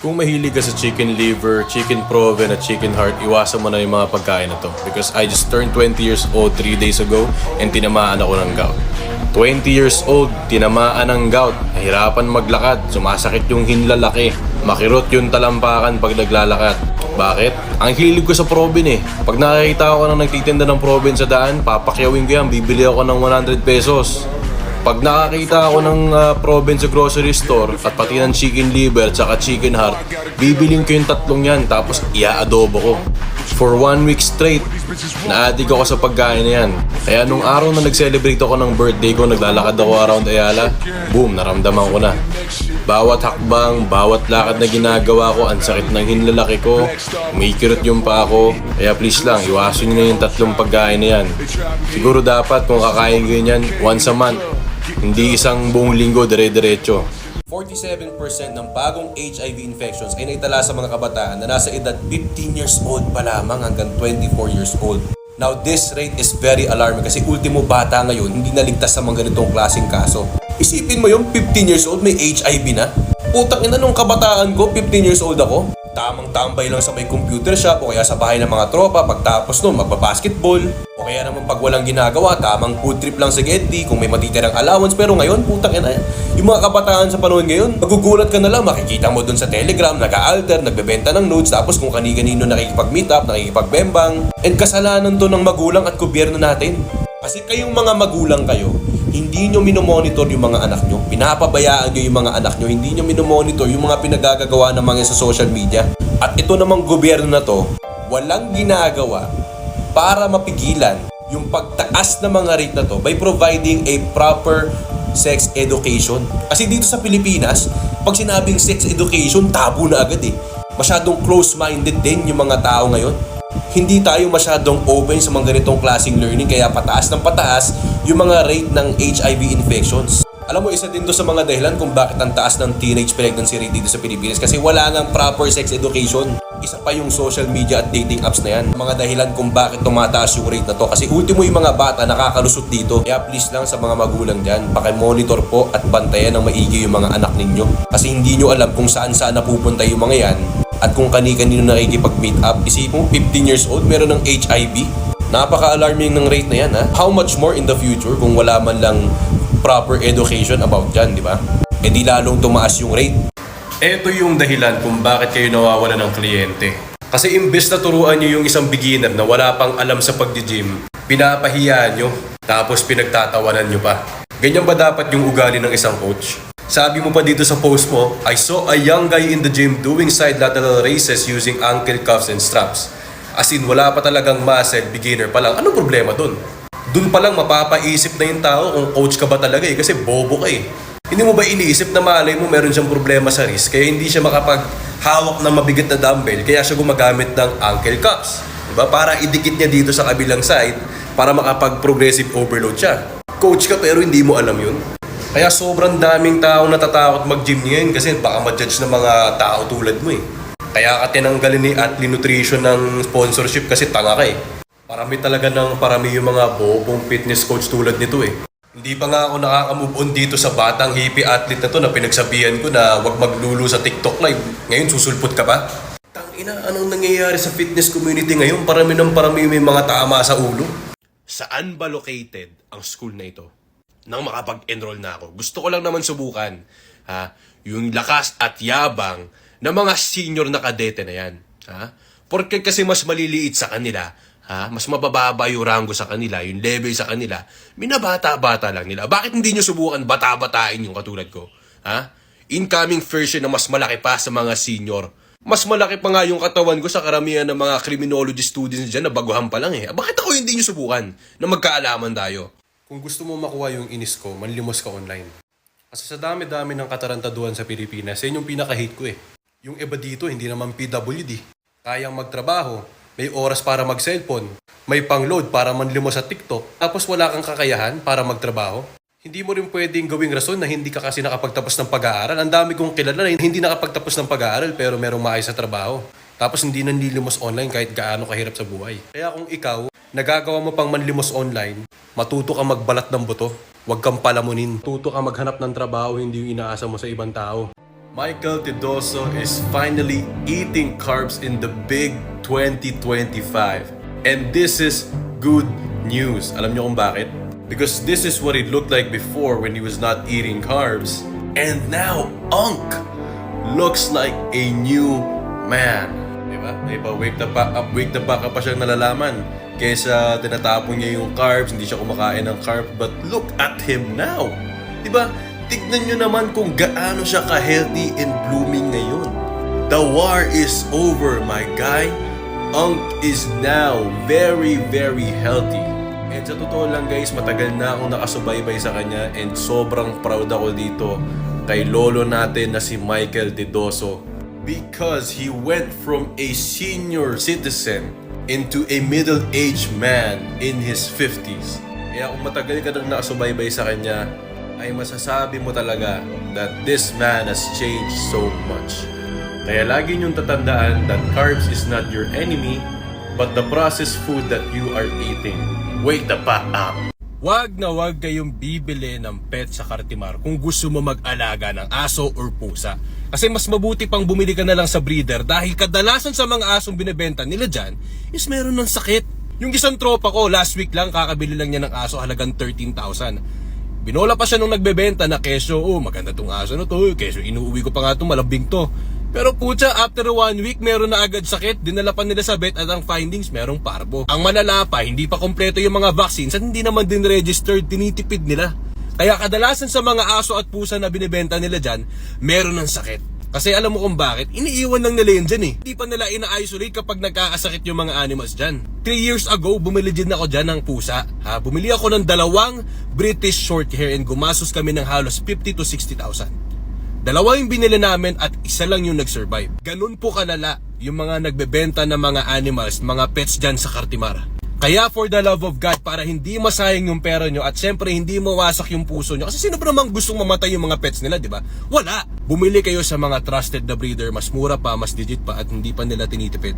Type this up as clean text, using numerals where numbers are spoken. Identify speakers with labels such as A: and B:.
A: Kung mahilig ka sa chicken liver, chicken proven at chicken heart, iwasan mo na yung mga pagkain na to. Because I just turned 20 years old 3 days ago and tinamaan ako ng gout. 20 years old, tinamaan ng gout. Nahirapan maglakad, sumasakit yung hinlalaki. Makirot yung talampakan pag naglalakad. Bakit? Ang hilig ko sa proven eh. Pag nakakita ako ng nagtitinda ng proven sa daan, papakyawin ko yan, bibili ako ng 100 pesos. Pag nakakita ako ng proven sa grocery store at pati ng chicken liver at saka chicken heart, bibiling ko yung tatlong yan tapos ia-adobo ko. For 1 week straight, na-addict ako sa pagkain na yan. Kaya nung araw na nag-celebrate ako ng birthday ko, naglalakad ako around Ayala, boom, naramdaman ko na. Bawat hakbang, bawat lakad na ginagawa ko, ang sakit ng hinlalaki ko, umikirot yung paa ko. Kaya please lang, iwasan nyo na yung tatlong pagkain na yan. Siguro dapat kung kakain ko yan once a month, hindi isang buong linggo dire-diretso. 47% ng bagong HIV infections ay naitala sa mga kabataan na nasa edad 15 years old pa lamang hanggang 24 years old. Now, this rate is very alarming kasi ultimo bata ngayon hindi naligtas sa mga ganitong klaseng kaso. Isipin mo yung 15 years old may HIV na? Putang ina nung kabataan ko, 15 years old ako. Tamang tambay lang sa may computer shop o kaya sa bahay ng mga tropa pagtapos nun magbabasketball. O kaya naman pag walang ginagawa, tamang food trip lang sa Getty kung may matitirang allowance. Pero ngayon, putang ina, yung mga kabataan sa panahon ngayon, magugulat ka na lang, makikita mo dun sa Telegram, nag-aalter, nagbebenta ng notes, tapos kung kani-kanino nakikipag-meet up, nakikipagbembang. And kasalanan to ng magulang at gobyerno natin. Kasi kayong mga magulang kayo, hindi nyo minomonitor yung mga anak nyo. Pinapabayaan nyo yung mga anak nyo. Hindi nyo minomonitor yung mga pinagagagawa ng mga sa social media. At ito namang gobyerno na to, walang ginagawa para mapigilan yung pagtaas ng mga rate na to by providing a proper sex education. Kasi dito sa Pilipinas, pag sinabing sex education, tabu na agad eh. Masyadong close-minded din yung mga tao ngayon. Hindi tayo masyadong open sa mga ganitong klaseng learning kaya pataas ng pataas yung mga rate ng HIV infections. Alam mo, isa din to sa mga dahilan kung bakit ang taas ng teenage pregnancy rate dito sa Pilipinas kasi wala nang proper sex education. Isa pa yung social media at dating apps na yan. Mga dahilan kung bakit tumataas yung rate na to kasi ultimo yung mga bata nakakalusot dito. Kaya please lang sa mga magulang dyan, pakimonitor po at bantayan ng maigi yung mga anak ninyo. Kasi hindi nyo alam kung saan napupunta yung mga yan at kung kani-kanino nakikipag-meet up. Isipin mo, 15 years old, meron ng HIV. Napaka-alarming ng rate na yan ha. How much more in the future kung wala man lang proper education about dyan, di ba? E di lalong tumaas yung rate. Ito yung dahilan kung bakit kayo nawawala ng kliyente. Kasi imbes na turuan nyo yung isang beginner na wala pang alam sa pag-gym, pinapahiya nyo, tapos pinagtatawanan nyo pa. Ganyan ba dapat yung ugali ng isang coach? Sabi mo pa dito sa post mo, I saw a young guy in the gym doing side lateral raises using ankle cuffs and straps. As in, wala pa talagang muscle, beginner pa lang. Anong problema dun? Dun pa lang mapapaisip na yung tao kung coach ka ba talaga eh, kasi bobo ka eh. Hindi mo ba iniisip na malay mo meron siyang problema sa wrist, kaya hindi siya makapaghawak ng mabigat na dumbbell, kaya siya gumagamit ng ankle cuffs. Diba? Para idikit niya dito sa kabilang side, para makapag-progressive overload siya. Coach ka pero hindi mo alam yun. Kaya sobrang daming taong natatakot mag-gym ngayon kasi baka ma-judge ng mga tao tulad mo eh. Kaya ka tinanggalin ni Atlee Nutrition ng sponsorship kasi tanga ka eh. Parami talaga yung mga bobong fitness coach tulad nito eh. Hindi pa nga ako nakaka-move on dito sa batang hippie athlete na to na pinagsabihan ko na wag maglulo sa TikTok live. Ngayon susulpot ka pa? Tangina, anong nangyayari sa fitness community ngayon? Parami may mga tama sa ulo. Saan ba located ang school na ito? Nang makapag-enroll na ako. Gusto ko lang naman subukan yung lakas at yabang ng mga senior na kadete na yan. Porque kasi mas maliliit sa kanila, mas mabababa yung rango sa kanila, yung level sa kanila, minabata-bata lang nila. Bakit hindi nyo subukan bata-batain yung katulad ko? Incoming version na mas malaki pa sa mga senior. Mas malaki pa nga yung katawan ko sa karamihan ng mga criminology students dyan na baguhan pa lang eh. Bakit ako hindi nyo subukan na magkaalaman tayo? Kung gusto mo makuha yung inis ko, manlimos ka online. Kasi sa dami-dami ng katarantaduhan sa Pilipinas, yan yung pinaka-hate ko eh. Yung iba dito, hindi naman PWD. Kayang magtrabaho, may oras para mag-cellphone, may pang-load para manlimos sa TikTok, tapos wala kang kakayahan para magtrabaho. Hindi mo rin pwedeng gawing rason na hindi ka kasi nakapagtapos ng pag-aaral. Ang dami kong kilala na hindi nakapagtapos ng pag-aaral pero merong maayos sa trabaho. Tapos hindi nanlilimos online kahit gaano kahirap sa buhay. Kaya kung ikaw, nagagawa mo pang manlimos online, matuto kang magbalat ng buto. Huwag kang palamunin. Matuto kang maghanap ng trabaho, hindi yung inaasa mo sa ibang tao. Michael Tidoso is finally eating carbs in the big 2025. And this is good news. Alam niyo kung bakit? Because this is what it looked like before when he was not eating carbs. And now, Unk looks like a new man. Diba? Diba? Wake the back up pa siyang nalalaman. Kaysa tinatapon niya yung carbs, hindi siya kumakain ng carb. But look at him now. Diba? Tignan nyo naman kung gaano siya ka-healthy and blooming ngayon. The war is over, my guy. Unk is now very, very healthy. And sa totoo lang guys, matagal na akong nakasubaybay sa kanya and sobrang proud ako dito kay lolo natin na si Michael Tidoso. Because he went from a senior citizen into a middle-aged man in his 50s. Kaya kung matagal ka nang nakasubaybay sa kanya, ay masasabi mo talaga that this man has changed so much. Kaya lagi niyong tatandaan that carbs is not your enemy, but the processed food that you are eating. Wake the fuck up! Wag na wag kayong bibili ng pet sa Cartimar kung gusto mo mag-alaga ng aso or pusa. Kasi mas mabuti pang bumili ka na lang sa breeder dahil kadalasan sa mga asong binebenta nila dyan is meron ng sakit. Yung isang tropa ko, last week lang kakabili lang niya ng aso halagang 13,000. Binola pa siya nung nagbebenta na kesyo, maganda tong aso na to, kesyo inuuwi ko pa nga itong malambing to. Pero putya, after 1 week, meron na agad sakit, dinala pa nila sa vet at ang findings, merong parvo. Ang malala pa, hindi pa kompleto yung mga vaccines at hindi naman din registered, tinitipid nila. Kaya kadalasan sa mga aso at pusa na binibenta nila dyan, meron ng sakit. Kasi alam mo kung bakit, iniiwan lang nila yun dyan eh. Hindi pa nila ina-isolate kapag nagkakasakit yung mga animals dyan. 3 years ago, bumili din ako dyan ng pusa. Bumili ako ng 2 British Shorthair and gumastos kami ng halos 50 to 60,000. 2 yung binili namin at 1 lang yung nag-survive. Ganun po kalala yung mga nagbebenta ng mga animals, mga pets dyan sa Cartimar. Kaya for the love of God, para hindi masayang yung pera nyo at syempre hindi mawasak yung puso nyo. Kasi sino ba namang gustong mamatay yung mga pets nila, di ba? Wala! Bumili kayo sa mga trusted na breeder, mas mura pa, mas legit pa at hindi pa nila tinitipid.